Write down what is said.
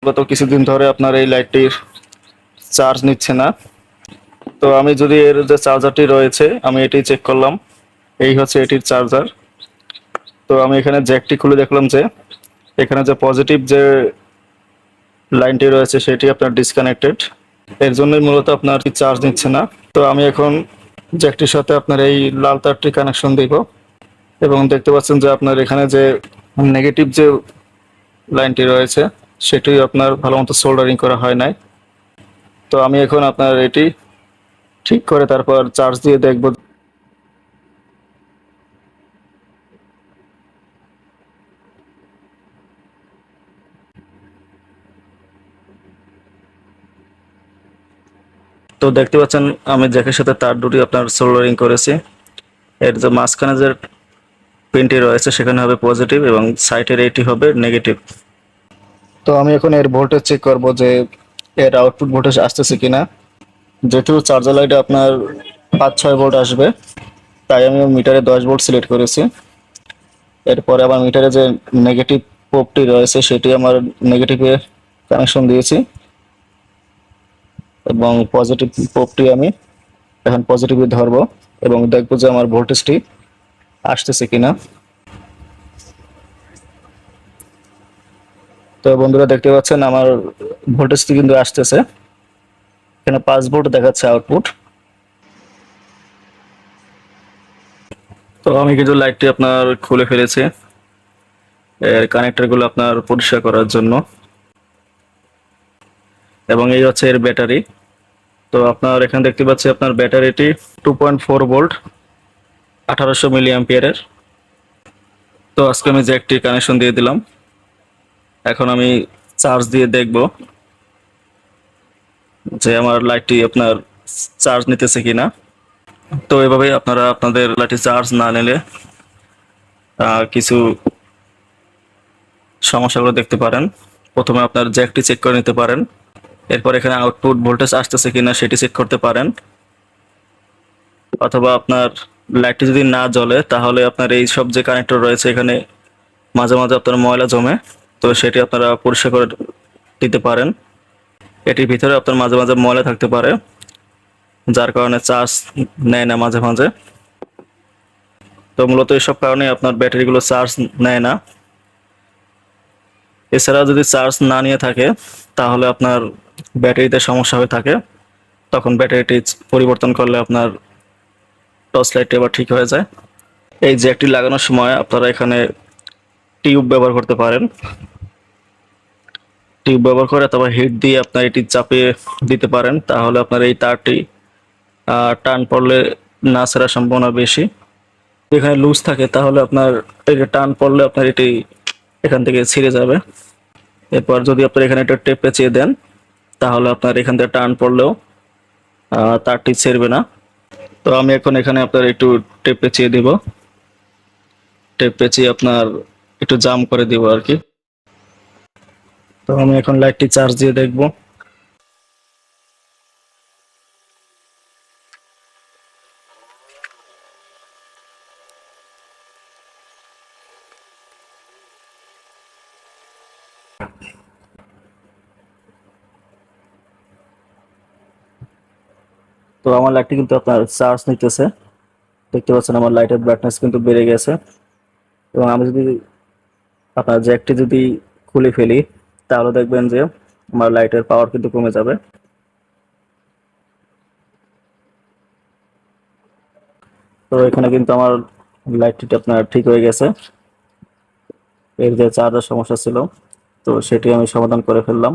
গত কিছুদিন ধরে আপনার এই লাইটটির চার্জ নিচ্ছে না। তো আমি যদি এর যে চার্জারটি রয়েছে আমি এটি চেক করলাম, এই হচ্ছে এটির চার্জার। তো আমি এখানে জ্যাকটি খুলে দেখলাম যে এখানে যে পজিটিভ যে লাইনটি রয়েছে সেটি আপনার ডিসকানেক্টেড, এর জন্যই মূলত আপনার চার্জ নিচ্ছে না। তো আমি এখন জ্যাকটির সাথে আপনার এই লাল তারটি কানেকশন দিব এবং দেখতে পাচ্ছেন যে আপনার এখানে যে নেগেটিভ যে লাইনটি রয়েছে সেটি আপনার ভালো মতো সোল্ডারিং করা হয় নাই। তো আমি এখন আপনার এটি ঠিক করে তারপর চার্জ দিয়ে দেখব। তো দেখতে পাচ্ছেন আমি জ্যাকের সাথে তার দুটি আপনার সোল্ডারিং করেছি। এর যে মাঝখানে যে পিনটি রয়েছে সেখানে হবে পজিটিভ এবং সাইডের এটি হবে নেগেটিভ। তো আমি এখন এর ভোল্টেজ চেক করব যে এর আউটপুট ভোল্টেজ আসতেছে কিনা। যেহেতু চার্জার লাইটে আপনার 5-6 ভোল্ট আসবে, তাই আমি মিটারে 10 ভোল্ট সিলেক্ট করেছি। এরপরে আবার মিটারে যে নেগেটিভ পোর্টটি রয়েছে সেটি আমার নেগেটিভে কানেকশন দিয়েছি এবং পজিটিভ পোর্টটি আমি এখন পজিটিভে ধরবো এবং দেখবো যে আমার ভোল্টেজটি আসতেছে কিনা। তো বন্ধুরা দেখতে পাচ্ছেন আমার ভোল্টেজটি কিন্তু আসতেছে, এখানে 5 ভোল্ট দেখাচ্ছে আউটপুট। তো আমি কিন্তু লাইটটি আপনার খুলে ফেলেছি এর কানেক্টরগুলো আপনার পরিষ্কার করার জন্য, এবং এই হচ্ছে এর ব্যাটারি। তো আপনার এখানে দেখতে পাচ্ছি আপনার ব্যাটারিটি 2.4 ভোল্ট 1800 মিলি অ্যাম্পিয়ারের। তো আজকে আমি জ্যাকটি কানেকশন দিয়ে দিলাম, এখন আমি চার্জ দিয়ে দেখব যে আমার লাইটটি আপনার চার্জ নিতেছে কিনা। তো এভাবে আপনারা আপনাদের লাইটটি চার্জ না নিলে কিছু সমস্যাগুলো দেখতে পারেন। প্রথমে আপনার জ্যাকটি চেক করে নিতে পারেন, এরপর এখানে আউটপুট ভোল্টেজ আসতেছে কিনা সেটি চেক করতে পারেন, অথবা আপনার লাইটটি যদি না জ্বলে তাহলে আপনার এই সব যে কানেক্টর রয়েছে এখানে মাঝে মাঝে আপনার ময়লা জমে, তো সেটি আপনারা পরিষ্কার করে দিতে পারেন। এটির ভিতরে আপনার মাঝে মাঝে ময়লা থাকতে পারে যার কারণে চার্জ নেয় না মাঝে মাঝে। তো মূলত এইসব কারণে আপনার ব্যাটারিগুলো চার্জ নেয় না। এছাড়া যদি চার্জ না নিয়ে থাকে তাহলে আপনার ব্যাটারিতে সমস্যা হয়ে থাকে, তখন ব্যাটারিটি পরিবর্তন করলে আপনার টর্চ লাইটটি আবার ঠিক হয়ে যায়। এই জ্যাকটি লাগানোর সময় আপনারা এখানে টিউব ব্যবহার করতে পারেন, টিউব ব্যবহার করে অথবা হিট দিয়ে আপনার এটি চাপিয়ে দিতে পারেন, তাহলে আপনার এই তারটি টান পড়লে না ছেঁড়ার সম্ভাবনা বেশি। এখানে লুজ থাকে তাহলে আপনার এটা টান পড়লে আপনার এটি এখান থেকে ছিঁড়ে যাবে। এরপর যদি আপনার এখানে একটা টেপ পেঁচিয়ে দেন তাহলে আপনার এখান থেকে টান পড়লেও তারটি ছেড়বে না। তো আমি এখন এখানে আপনার একটু টেপ পেঁচিয়ে দিব, টেপ পেঁচিয়ে আপনার একটু জাম করে দিব আর কি। তো আমি এখন লাইটটি চার্জ দিয়ে দেখব। তো আমার লাইটটি কিন্তু আপনার চার্জ নিতেছে, দেখতে পাচ্ছেন আমার লাইটের ব্রাইটনেস কিন্তু বেড়ে গেছে। এবং আমি যদি আপনার জ্যাকটি যদি খুলে ফেলি তাহলে দেখবেন যে আমার লাইটের পাওয়ার কিন্তু কমে যাবে। তো এখানে কিন্তু আমার লাইটটি আপনার ঠিক হয়ে গেছে, এর যে চার্জার সমস্যা ছিল তো সেটি আমি সমাধান করে ফেললাম।